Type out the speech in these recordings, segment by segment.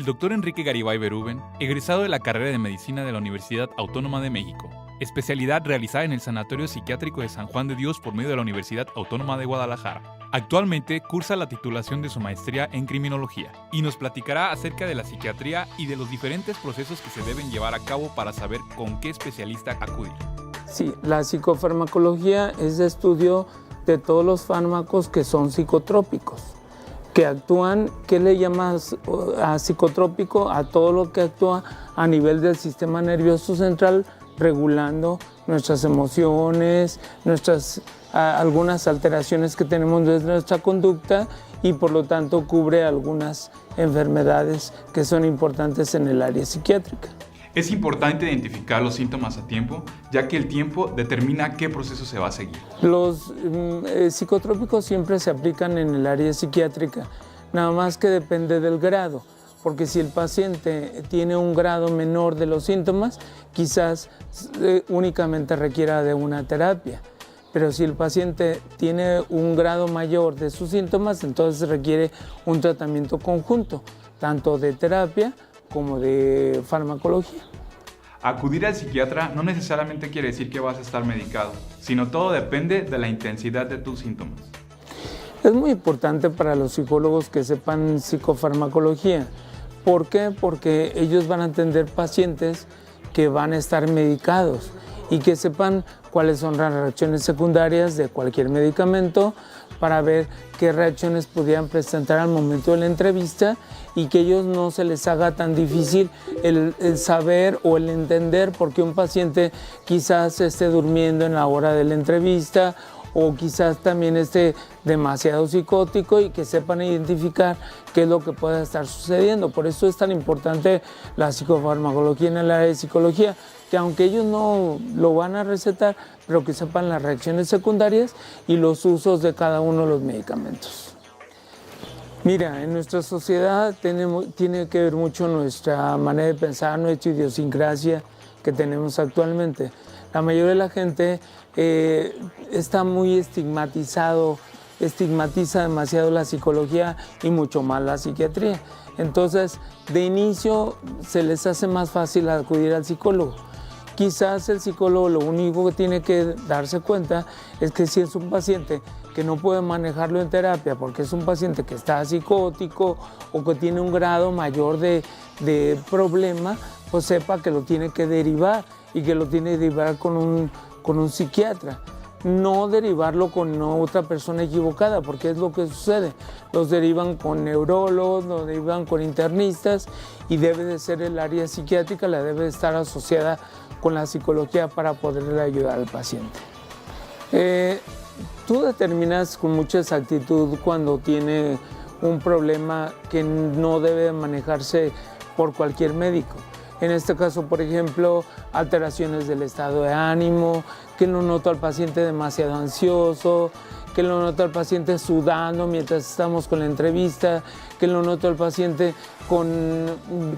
El doctor Enrique Garibay Berúben, egresado de la carrera de Medicina de la Universidad Autónoma de México, especialidad realizada en el Sanatorio Psiquiátrico de San Juan de Dios por medio de la Universidad Autónoma de Guadalajara. Actualmente cursa la titulación de su maestría en criminología y nos platicará acerca de la psiquiatría y de los diferentes procesos que se deben llevar a cabo para saber con qué especialista acudir. Sí, la psicofarmacología es de estudio de todos los fármacos que son psicotrópicos, que actúan, ¿qué le llamas a psicotrópico? A todo lo que actúa a nivel del sistema nervioso central, regulando nuestras emociones, algunas alteraciones que tenemos de nuestra conducta y por lo tanto cubre algunas enfermedades que son importantes en el área psiquiátrica. Es importante identificar los síntomas a tiempo, ya que el tiempo determina qué proceso se va a seguir. Los psicotrópicos siempre se aplican en el área psiquiátrica, nada más que depende del grado, porque si el paciente tiene un grado menor de los síntomas, quizás únicamente requiera de una terapia. Pero si el paciente tiene un grado mayor de sus síntomas, entonces requiere un tratamiento conjunto, tanto de terapia como de farmacología. Acudir al psiquiatra no necesariamente quiere decir que vas a estar medicado, sino todo depende de la intensidad de tus síntomas. Es muy importante para los psicólogos que sepan psicofarmacología. ¿Por qué? Porque ellos van a atender pacientes que van a estar medicados y que sepan cuáles son las reacciones secundarias de cualquier medicamento para ver qué reacciones pudieran presentar al momento de la entrevista y que a ellos no se les haga tan difícil el saber o el entender por qué un paciente quizás esté durmiendo en la hora de la entrevista o quizás también esté demasiado psicótico y que sepan identificar qué es lo que pueda estar sucediendo. Por eso es tan importante la psicofarmacología en el área de psicología, que aunque ellos no lo van a recetar, pero que sepan las reacciones secundarias y los usos de cada uno de los medicamentos. Mira, en nuestra sociedad tiene que ver mucho nuestra manera de pensar, nuestra idiosincrasia que tenemos actualmente. La mayoría de la gente está muy estigmatiza demasiado la psicología y mucho más la psiquiatría. Entonces, de inicio se les hace más fácil acudir al psicólogo. Quizás el psicólogo lo único que tiene que darse cuenta es que si es un paciente que no puede manejarlo en terapia porque es un paciente que está psicótico o que tiene un grado mayor de problema, pues sepa que lo tiene que derivar y que lo tiene que derivar con un psiquiatra. No derivarlo con otra persona equivocada, porque es lo que sucede. Los derivan con neurólogos, los derivan con internistas y debe de ser el área psiquiátrica, la debe de estar asociada con la psicología para poderle ayudar al paciente. Tú determinas con mucha exactitud cuando tiene un problema que no debe manejarse por cualquier médico. En este caso, por ejemplo, alteraciones del estado de ánimo, que lo noto al paciente demasiado ansioso, que lo noto al paciente sudando mientras estamos con la entrevista, que lo noto al paciente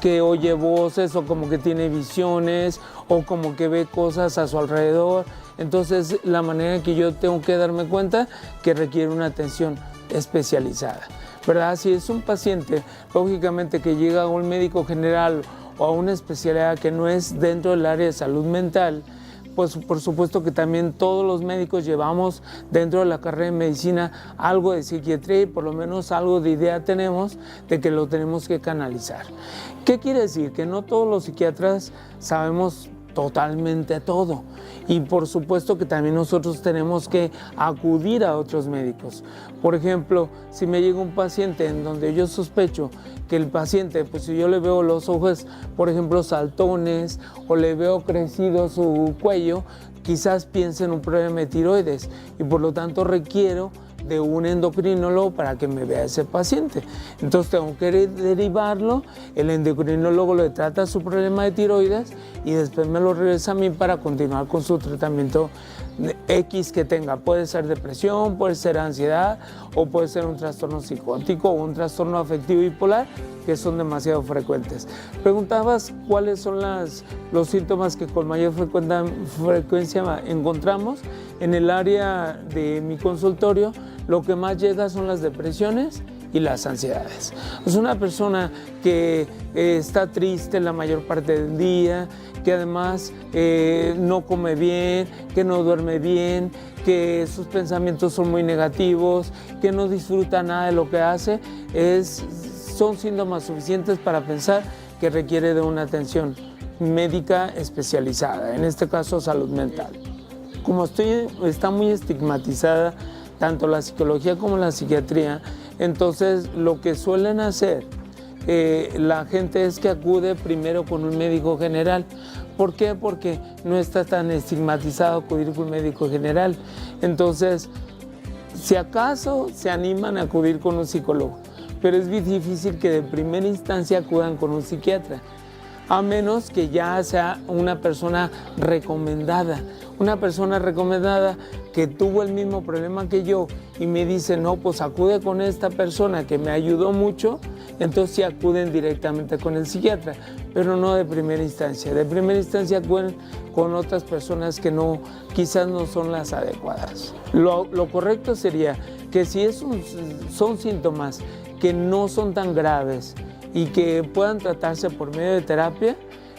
que oye voces o como que tiene visiones o como que ve cosas a su alrededor. Entonces, la manera en que yo tengo que darme cuenta que requiere una atención especializada, ¿verdad? Si es un paciente, lógicamente, que llega a un médico general o a una especialidad que no es dentro del área de salud mental, pues por supuesto que también todos los médicos llevamos dentro de la carrera de medicina algo de psiquiatría y por lo menos algo de idea tenemos de que lo tenemos que canalizar. ¿Qué quiere decir? Que no todos los psiquiatras sabemos totalmente todo y por supuesto que también nosotros tenemos que acudir a otros médicos. Por ejemplo, si me llega un paciente en donde yo sospecho que el paciente, pues si yo le veo los ojos, por ejemplo, saltones o le veo crecido su cuello, quizás piense en un problema de tiroides y por lo tanto requiero de un endocrinólogo para que me vea ese paciente. Entonces tengo que derivarlo, el endocrinólogo le trata su problema de tiroides y después me lo regresa a mí para continuar con su tratamiento X que tenga. Puede ser depresión, puede ser ansiedad o puede ser un trastorno psicótico o un trastorno afectivo bipolar, que son demasiado frecuentes. Preguntabas cuáles son los síntomas que con mayor frecuencia encontramos. En el área de mi consultorio, lo que más llega son las depresiones y las ansiedades. Es una persona que está triste la mayor parte del día, que además no come bien, que no duerme bien, que sus pensamientos son muy negativos, que no disfruta nada de lo que hace, son síntomas suficientes para pensar que requiere de una atención médica especializada, en este caso salud mental. Como está muy estigmatizada tanto la psicología como la psiquiatría, entonces lo que suelen hacer la gente es que acude primero con un médico general. ¿Por qué? Porque no está tan estigmatizado acudir con un médico general. Entonces, si acaso se animan a acudir con un psicólogo, pero es muy difícil que de primera instancia acudan con un psiquiatra, a menos que ya sea una persona recomendada que tuvo el mismo problema que yo y me dice, no, pues acude con esta persona que me ayudó mucho, entonces sí acuden directamente con el psiquiatra, pero no de primera instancia. De primera instancia acuden con otras personas que quizás no son las adecuadas. Lo correcto sería que si son síntomas que no son tan graves y que puedan tratarse por medio de terapia,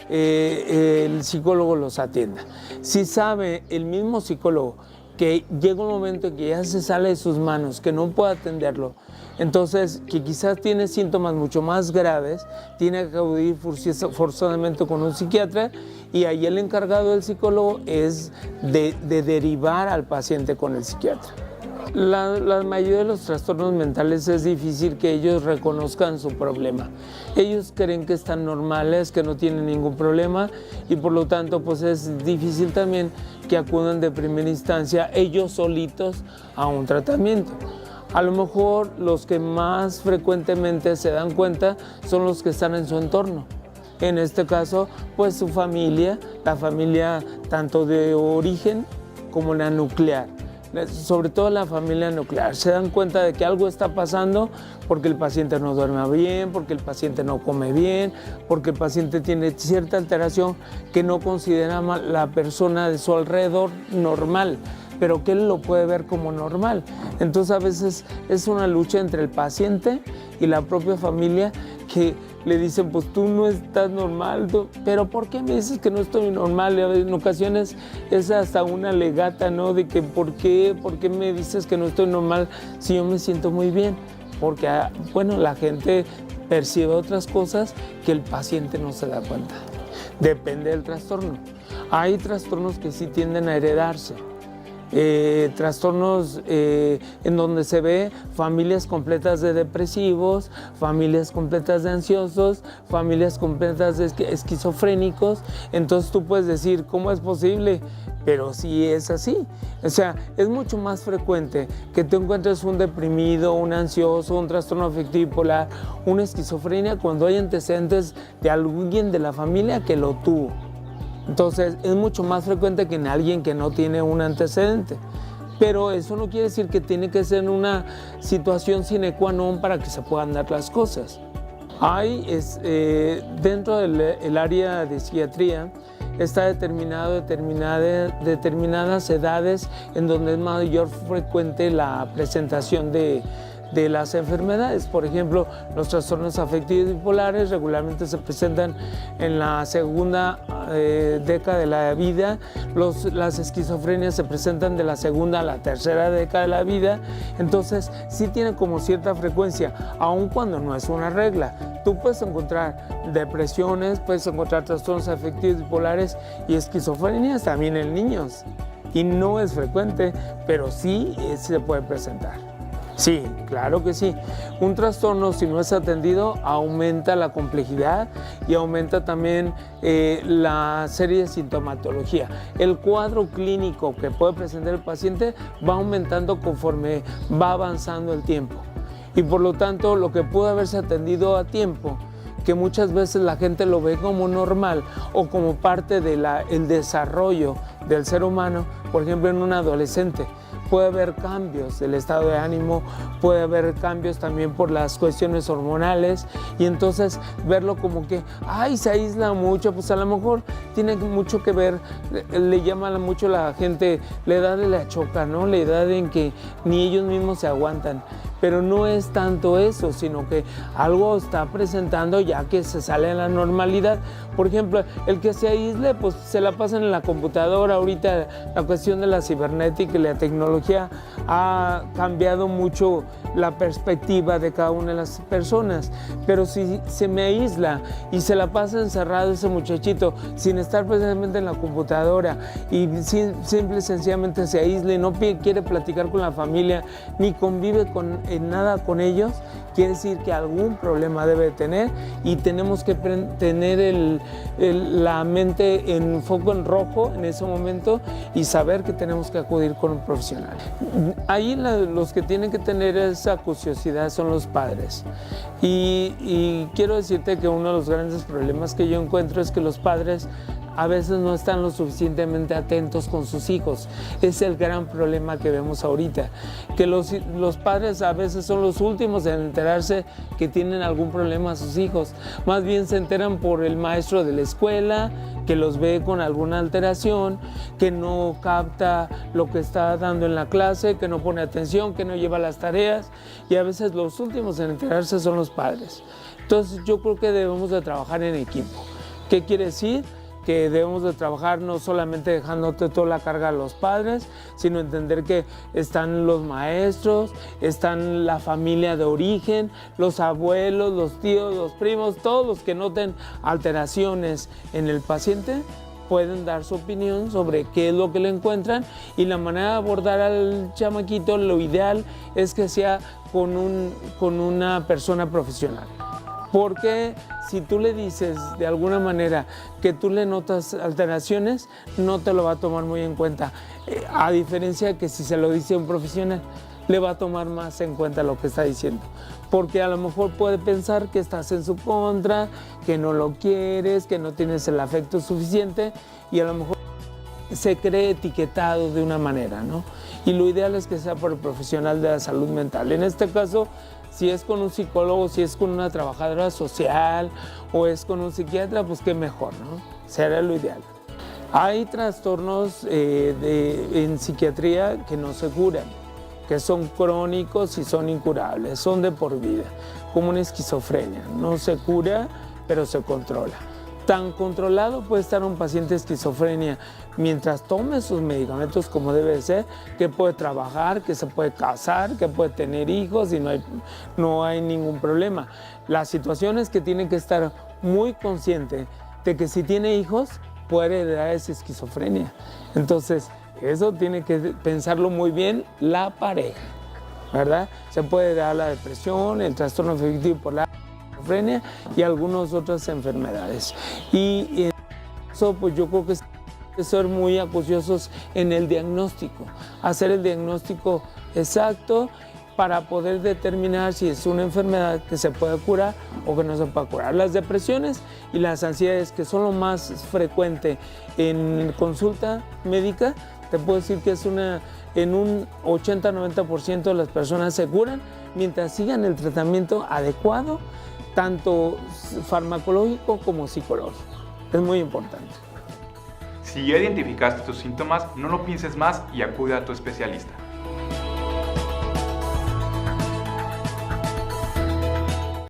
el psicólogo los atienda. Si sabe el mismo psicólogo que llega un momento en que ya se sale de sus manos, que no puede atenderlo, entonces que quizás tiene síntomas mucho más graves, tiene que acudir forzosamente con un psiquiatra, y ahí el encargado del psicólogo es de derivar al paciente con el psiquiatra. La mayoría de los trastornos mentales es difícil que ellos reconozcan su problema. Ellos creen que están normales, que no tienen ningún problema, y por lo tanto pues es difícil también que acudan de primera instancia ellos solitos a un tratamiento. A lo mejor los que más frecuentemente se dan cuenta son los que están en su entorno. En este caso, pues su familia, la familia tanto de origen como la nuclear. Sobre todo la familia nuclear, se dan cuenta de que algo está pasando porque el paciente no duerme bien, porque el paciente no come bien, porque el paciente tiene cierta alteración que no considera la persona de su alrededor normal, pero que él lo puede ver como normal. Entonces a veces es una lucha entre el paciente y la propia familia, que le dicen, pues tú no estás normal, pero ¿por qué me dices que no estoy normal? En ocasiones es hasta una legata, ¿no? De que ¿por qué me dices que no estoy normal si yo me siento muy bien? Porque, bueno, la gente percibe otras cosas que el paciente no se da cuenta. Depende del trastorno. Hay trastornos que sí tienden a heredarse. Trastornos en donde se ve familias completas de depresivos, familias completas de ansiosos, familias completas de esquizofrénicos. Entonces tú puedes decir, ¿cómo es posible? Pero sí es así. O sea, es mucho más frecuente que tú encuentres un deprimido, un ansioso, un trastorno afectivo bipolar, una esquizofrenia, cuando hay antecedentes de alguien de la familia que lo tuvo. Entonces es mucho más frecuente que en alguien que no tiene un antecedente. Pero eso no quiere decir que tiene que ser una situación sine qua non para que se puedan dar las cosas. Dentro del área de psiquiatría está determinadas edades en donde es mayor frecuente la presentación de las enfermedades. Por ejemplo, los trastornos afectivos bipolares regularmente se presentan en la segunda década de la vida, las esquizofrenias se presentan de la segunda a la tercera década de la vida. Entonces sí tiene como cierta frecuencia, aun cuando no es una regla. Tú puedes encontrar depresiones, puedes encontrar trastornos afectivos bipolares y esquizofrenias también en niños, y no es frecuente, pero sí se puede presentar. Sí, claro que sí. Un trastorno, si no es atendido, aumenta la complejidad y aumenta también la serie de sintomatología. El cuadro clínico que puede presentar el paciente va aumentando conforme va avanzando el tiempo. Y por lo tanto, lo que pudo haberse atendido a tiempo, que muchas veces la gente lo ve como normal o como parte del desarrollo del ser humano, por ejemplo, en un adolescente, puede haber cambios del estado de ánimo, puede haber cambios también por las cuestiones hormonales, y entonces verlo como que, se aísla mucho, pues a lo mejor tiene mucho que ver, le llama mucho a la gente la edad de la choca, ¿no? La edad en que ni ellos mismos se aguantan. pero no es tanto eso, sino que algo está presentando ya que se sale de la normalidad. Por ejemplo, el que se aísle, pues se la pasan en la computadora. Ahorita la cuestión de la cibernética y la tecnología ha cambiado mucho la perspectiva de cada una de las personas, pero si se me aísla y se la pasa encerrado ese muchachito sin estar precisamente en la computadora y simple y sencillamente se aísla y no quiere platicar con la familia ni convive en nada con ellos, quiere decir que algún problema debe tener y tenemos que tener la mente en foco en rojo en ese momento y saber que tenemos que acudir con un profesional. Ahí los que tienen que tener esa curiosidad son los padres y quiero decirte que uno de los grandes problemas que yo encuentro es que los padres a veces no están lo suficientemente atentos con sus hijos. Es el gran problema que vemos ahorita, que los padres a veces son los últimos en enterarse que tienen algún problema a sus hijos. Más bien se enteran por el maestro de la escuela, que los ve con alguna alteración, que no capta lo que está dando en la clase, que no pone atención, que no lleva las tareas, y a veces los últimos en enterarse son los padres. Entonces yo creo que debemos de trabajar en equipo. ¿Qué quiere decir? Que debemos de trabajar no solamente dejándote toda la carga a los padres, sino entender que están los maestros, están la familia de origen, los abuelos, los tíos, los primos, todos los que noten alteraciones en el paciente pueden dar su opinión sobre qué es lo que le encuentran y la manera de abordar al chamaquito, lo ideal es que sea con una persona profesional. Porque si tú le dices de alguna manera que tú le notas alteraciones, no te lo va a tomar muy en cuenta. A diferencia de que si se lo dice a un profesional, le va a tomar más en cuenta lo que está diciendo. Porque a lo mejor puede pensar que estás en su contra, que no lo quieres, que no tienes el afecto suficiente y a lo mejor se cree etiquetado de una manera, ¿no? Y lo ideal es que sea por el profesional de la salud mental. En este caso, si es con un psicólogo, si es con una trabajadora social o es con un psiquiatra, pues qué mejor, ¿no? Será lo ideal. Hay trastornos en psiquiatría que no se curan, que son crónicos y son incurables, son de por vida, como una esquizofrenia. No se cura, pero se controla. Tan controlado puede estar un paciente de esquizofrenia mientras tome sus medicamentos como debe ser, que puede trabajar, que se puede casar, que puede tener hijos y no hay ningún problema. La situación es que tiene que estar muy consciente de que si tiene hijos puede heredar esa esquizofrenia. Entonces, eso tiene que pensarlo muy bien la pareja, ¿verdad? Se puede dar la depresión, el trastorno afectivo bipolar, esquizofrenia y algunas otras enfermedades. Y en eso, pues yo creo que hay que ser muy acuciosos en el diagnóstico, hacer el diagnóstico exacto para poder determinar si es una enfermedad que se puede curar o que no se puede curar. Las depresiones y las ansiedades, que son lo más frecuente en consulta médica, te puedo decir que en un 80-90% de las personas se curan mientras sigan el tratamiento adecuado, tanto farmacológico como psicológico. Es muy importante. Si ya identificaste tus síntomas, no lo pienses más y acude a tu especialista.